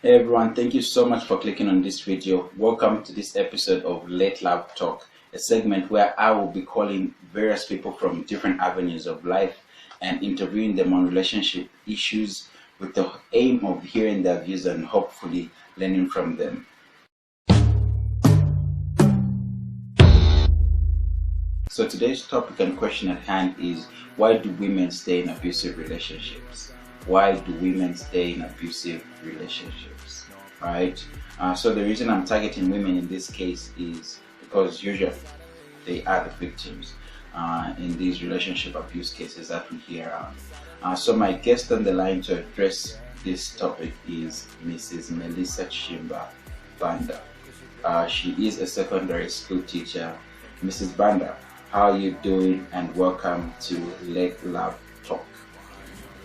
Hey everyone, thank you so much for clicking on this video. Welcome to this episode of Let Love Talk, a segment where I will be calling various people from different avenues of life and interviewing them on relationship issues with the aim of hearing their views and hopefully learning from them. So today's topic and question at hand is, why do women stay in abusive relationships? Why do women stay in abusive relationships? Right? So the reason I'm targeting women in this case is because usually they are the victims in these relationship abuse cases that we hear around. So my guest on the line to address this topic is Mrs. Melissa Chishimba Banda. She is a secondary school teacher. Mrs. Banda, how are you doing? And welcome to Let Love Talk.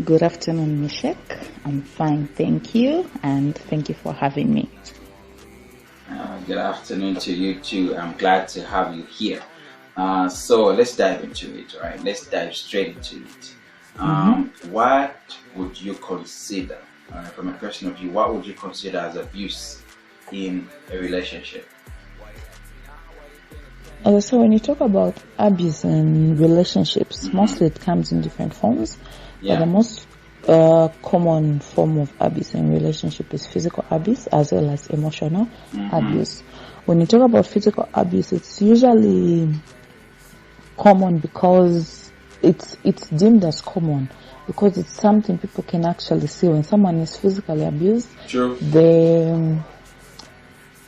Good afternoon, Mishek. I'm fine, thank you, and thank you for having me. Good afternoon to you too. I'm glad to have you here. So let's dive into it, right? Let's dive straight into it. What would you consider, from a personal view, what would you consider as abuse in a relationship? So when you talk about abuse in relationships, mostly it comes in different forms. Yeah. But the most common form of abuse in relationship is physical abuse as well as emotional abuse. When you talk about physical abuse, it's usually common because it's deemed as common because it's something people can actually see. When someone is physically abused, True.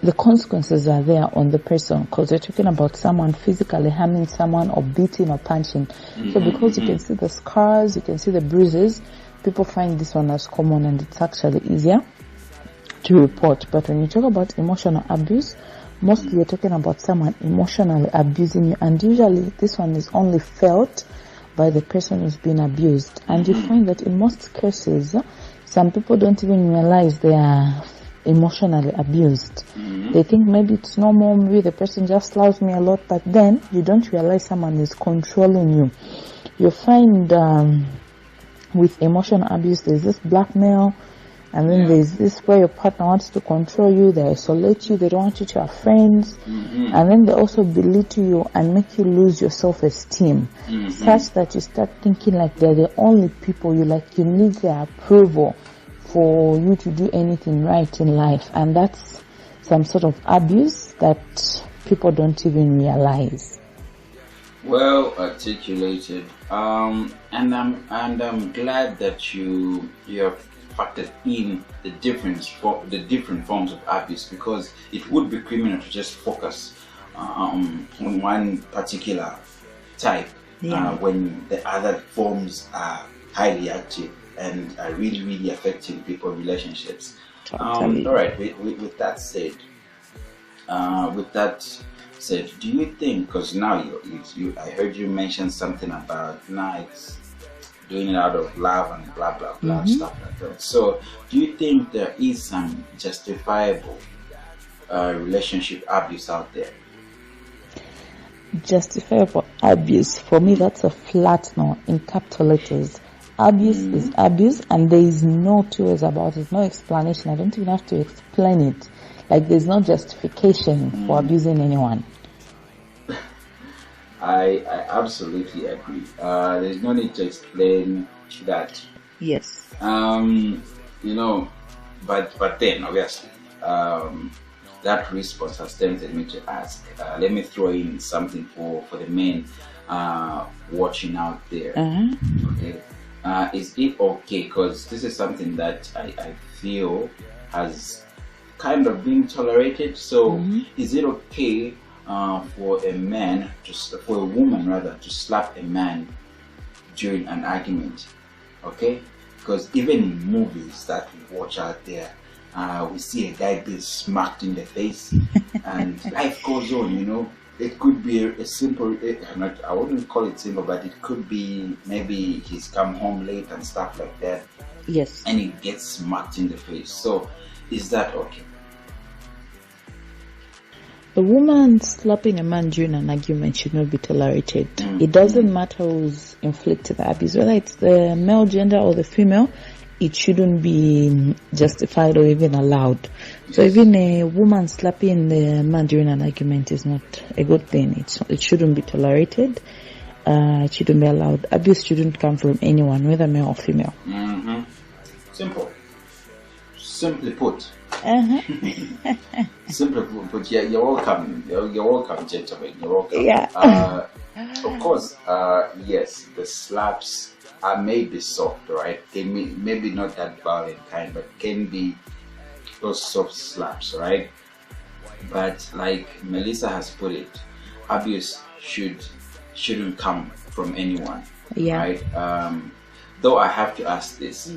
The consequences are there on the person because you're talking about someone physically harming someone or beating or punching. So because you can see the scars, you can see the bruises, people find this one as common and it's actually easier to report. But when you talk about emotional abuse, mostly you're talking about someone emotionally abusing you, and usually this one is only felt by the person who's been abused. And you find that in most cases, some people don't even realize they are emotionally abused. They think maybe it's normal, maybe the person just loves me a lot, but then you don't realize someone is controlling you. You find with emotional abuse there's this blackmail, and then there's this where your partner wants to control you, they isolate you, they don't want you to have friends, and then they also belittle you and make you lose your self-esteem, such that you start thinking like they're the only people you need their approval for you to do anything right in life. And that's some sort of abuse that people don't even realize. Well articulated. And I'm glad that you have factored in the different forms of abuse, because it would be criminal to just focus on one particular type when the other forms are highly active and are really, really affecting people's relationships. Totally. All right. With that said, do you think? Because now I heard you mention something about it's doing it out of love and blah blah blah stuff like that. So, do you think there is some justifiable relationship abuse out there? Justifiable abuse, for me, that's a flat no in capital letters. Abuse is abuse, and there is no two ways about it, no explanation. I don't even have to explain it. Like, there's no justification for abusing anyone. I absolutely agree. There's no need to explain that. Yes. But then obviously, that response has tempted me to ask. Let me throw in something for the men watching out there. Okay. Is it okay? Because this is something that I feel has kind of been tolerated. So, is it okay for a woman to slap a man during an argument? Okay, because even in movies that we watch out there, we see a guy being smacked in the face, and life goes on. It could be a simple, I wouldn't call it simple, but it could be maybe he's come home late and stuff like that. Yes. And he gets smacked in the face. So, is that okay? A woman slapping a man during an argument should not be tolerated. It doesn't matter who's inflicted the abuse, whether it's the male gender or the female. it shouldn't be justified or even allowed. So even a woman slapping the man during an argument is not a good thing. It shouldn't be tolerated. It shouldn't be allowed. Abuse shouldn't come from anyone, whether male or female. Simple. Simply put. Simply put. Yeah, you're welcome. You're welcome, gentlemen. You're welcome. Yeah. Of course. Yes, the slaps are maybe soft, right? They maybe not that violent kind, but can be those soft slaps, right? But like Melissa has put it, abuse shouldn't come from anyone, right? Though I have to ask this,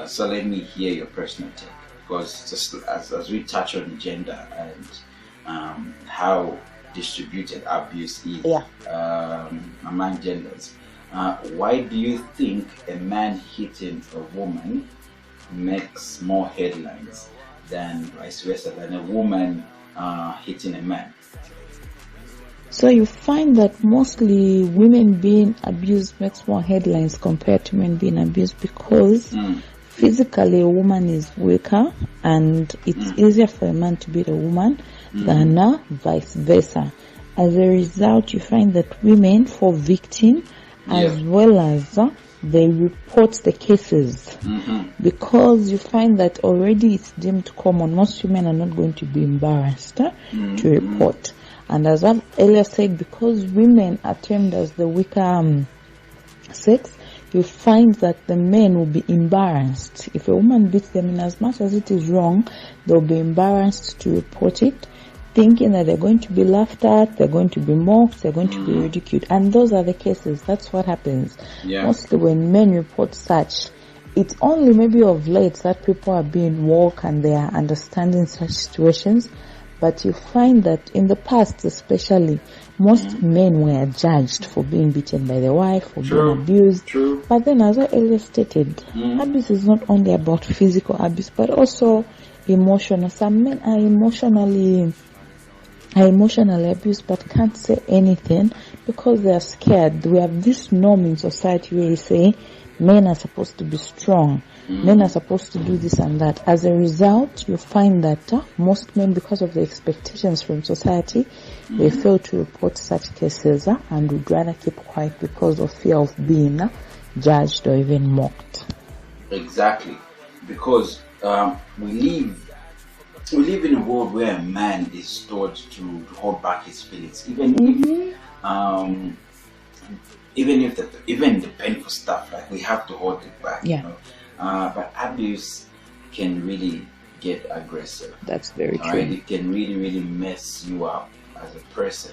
so let me hear your personal take, because just as we touch on gender and how distributed abuse is among genders, why do you think a man hitting a woman makes more headlines than vice versa, than a woman hitting a man? So you find that mostly women being abused makes more headlines compared to men being abused because physically a woman is weaker and it's easier for a man to beat a woman than vice versa. As a result, you find that women fall victim as well as they report the cases because you find that already it's deemed common. Most women are not going to be embarrassed to report. And as I've earlier said, because women are termed as the weaker sex, you find that the men will be embarrassed. If a woman beats them, in as much as it is wrong, they'll be embarrassed to report it, thinking that they're going to be laughed at, they're going to be mocked, they're going to be ridiculed. And those are the cases. That's what happens. Mostly when men report such, it's only maybe of late that people are being woke and they are understanding such situations. But you find that in the past especially, most men were judged for being beaten by their wife, for being abused. But then, as I earlier stated, abuse is not only about physical abuse, but also emotional. Some men are emotionally abused but can't say anything because they are scared. We have this norm in society where you say men are supposed to be strong. Men are supposed to do this and that. As a result, you find that most men, because of the expectations from society, they fail to report such cases and would rather keep quiet because of fear of being judged or even mocked. Exactly, because we live in a world where a man is taught to hold back his feelings, even the painful stuff, like we have to hold it back. You know? But abuse can really get aggressive. That's very true. Right? It can really mess you up as a person.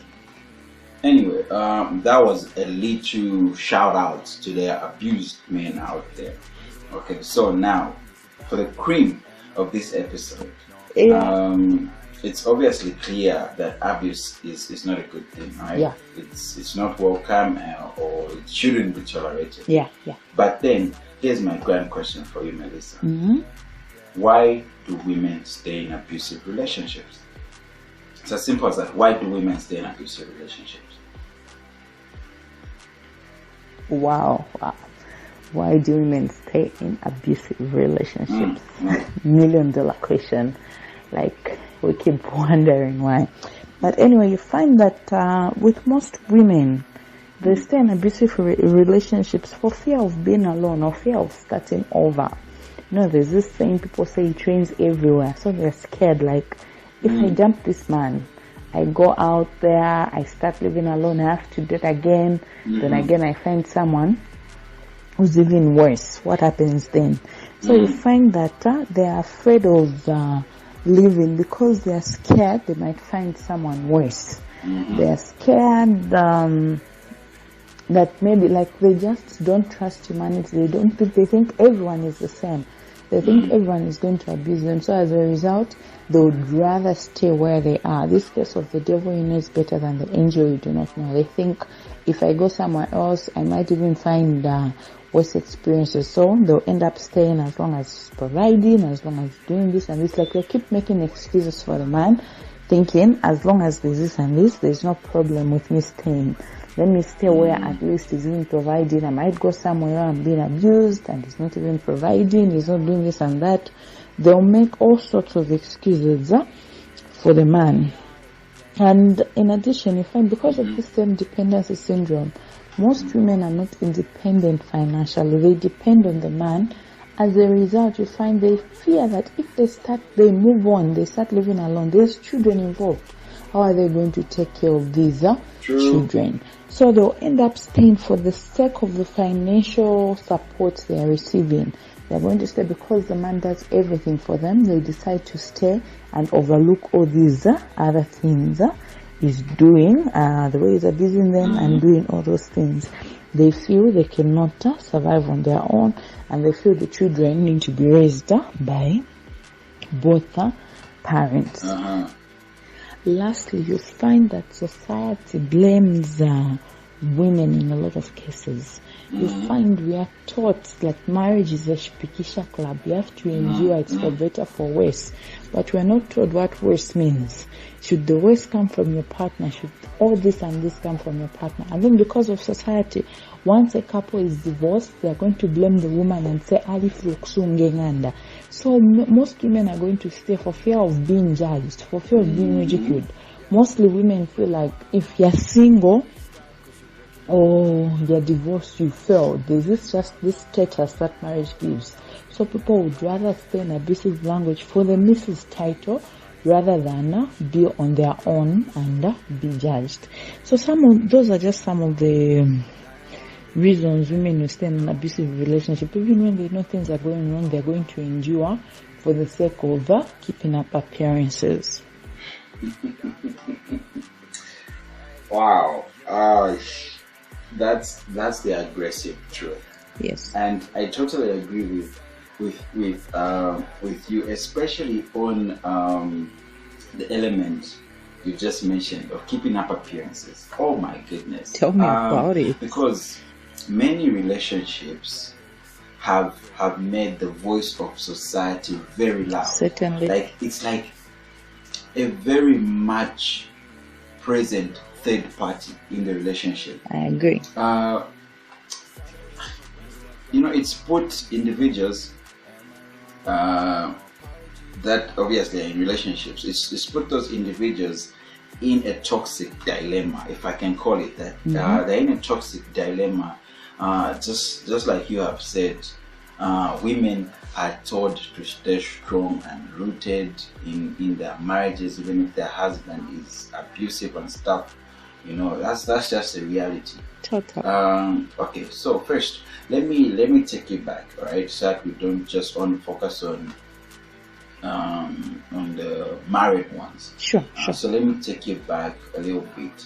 Anyway, that was a little shout out to the abused men out there. Okay, so now for the cream of this episode, it's obviously clear that abuse is not a good thing, right? It's not welcome or it shouldn't be tolerated. But then here's my grand question for you, Melissa. Why do women stay in abusive relationships? It's as simple as that. Why do women stay in abusive relationships? Wow. Why do women stay in abusive relationships? $1 million question. Like, we keep wondering why. But anyway, you find that with most women, they stay in abusive relationships for fear of being alone or fear of starting over. You know, there's this saying people say it rains everywhere. So they're scared, like, if I dump this man, I go out there, I start living alone, I have to date again, then again I find someone who's even worse. What happens then? So you find that they are afraid of living because they are scared they might find someone worse. They are scared that maybe, like, they just don't trust humanity. They think everyone is the same. They think everyone is going to abuse them. So as a result, they would rather stay where they are. This case of the devil you know is better than the angel you do not know. They think if I go somewhere else, I might even find worse experiences. So they'll end up staying as long as providing, as long as doing this and this. Like, they keep making excuses for the man, thinking as long as there's this and this, there's no problem with me staying. let me stay where at least he's even providing. I might go somewhere where I'm being abused and he's not even providing, he's not doing this and that. They'll make all sorts of excuses for the man. And in addition, you find because of this same dependency syndrome, most women are not independent financially. They depend on the man. As a result, you find they fear that if they move on, they start living alone, there's children involved. How are they going to take care of these children? So they'll end up staying for the sake of the financial support they are receiving. They're going to stay because the man does everything for them. They decide to stay and overlook all these other things he's doing, the way he's abusing them and doing all those things. They feel they cannot survive on their own, and they feel the children need to be raised by both parents. Lastly, you find that society blames women in a lot of cases. You find we are taught like marriage is a shipikisha club. You have to endure, it's for better, for worse. But we are not told what worse means. Should the worst come from your partner? Should all this and this come from your partner? And then because of society, once a couple is divorced, they are going to blame the woman and say, so most women are going to stay for fear of being judged, for fear of being ridiculed. Mostly women feel like if you're single or you're divorced, you failed. There's just this status that marriage gives. So people would rather stay in abusive language for the Mrs. title rather than be on their own and be judged. So those are just some of the reasons women will stay in an abusive relationship. Even when they know things are going wrong, they're going to endure for the sake of keeping up appearances. Wow. That's the aggressive truth. Yes. And I totally agree with you, especially on the element you just mentioned of keeping up appearances. Oh my goodness. Tell me about it. Because many relationships have made the voice of society very loud. Certainly. Like it's like a very much present third party in the relationship. I agree. It's put individuals that obviously are in relationships. It's put those individuals in a toxic dilemma, if I can call it that. They're in a toxic dilemma. Just like you have said, women are told to stay strong and rooted in their marriages, even if their husband is abusive and stuff. That's just a reality. Total. Okay, so first let me take it back, all right, so that we don't just only focus on the married ones. Sure. So let me take it back a little bit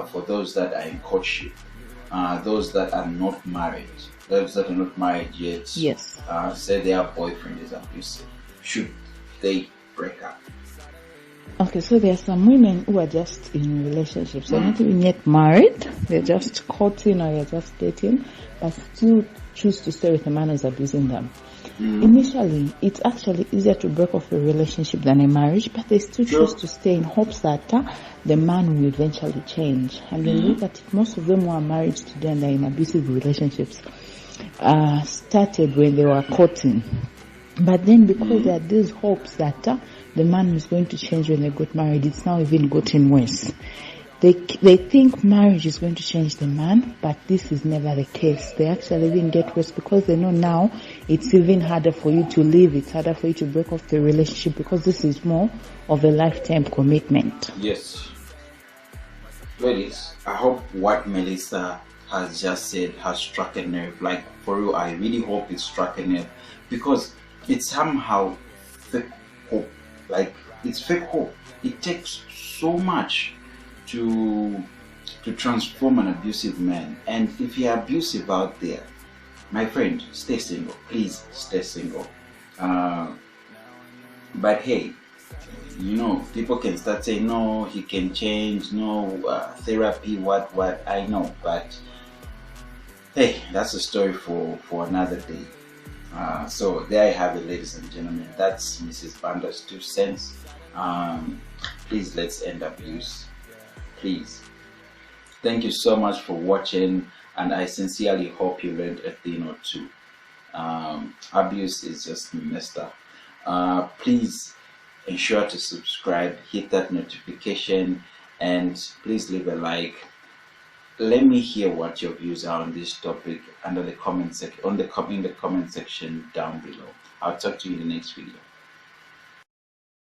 for those that are in courtship, those that are not married, those that are not married yet. Yes. Say their boyfriend is abusive. Should they break up? Okay, so there are some women who are just in relationships. They're not even yet married. They're just courting or they're just dating, but still choose to stay with a man who's abusing them. Initially, it's actually easier to break off a relationship than a marriage, but they still choose to stay in hopes that the man will eventually change. And when you look at it, most of them who are married today and they're in abusive relationships started when they were courting. But then because there are these hopes that the man is going to change when they got married, it's now even gotten worse. They think marriage is going to change the man, but this is never the case. They actually even get worse because they know now it's even harder for you to leave. It's harder for you to break off the relationship because this is more of a lifetime commitment. Yes. Ladies, I hope what Melissa has just said has struck a nerve. Like, for real, I really hope it struck a nerve because it's somehow fake hope. Like, it's fake hope. It takes so much to transform an abusive man. And if you're abusive out there, my friend, stay single. Please stay single. But hey, people can start saying, no, he can change, no, therapy, what, I know. But hey, that's a story for another day. So there I have it, ladies and gentlemen. That's Mrs. Banda's 2 cents. Please, let's end abuse. Please. Thank you so much for watching, and I sincerely hope you learned a thing or two. Abuse is just messed up. Please ensure to subscribe, hit that notification, and please leave a like. Let me hear what your views are on this topic under the comment section, in the comment section down below. I'll talk to you in the next video.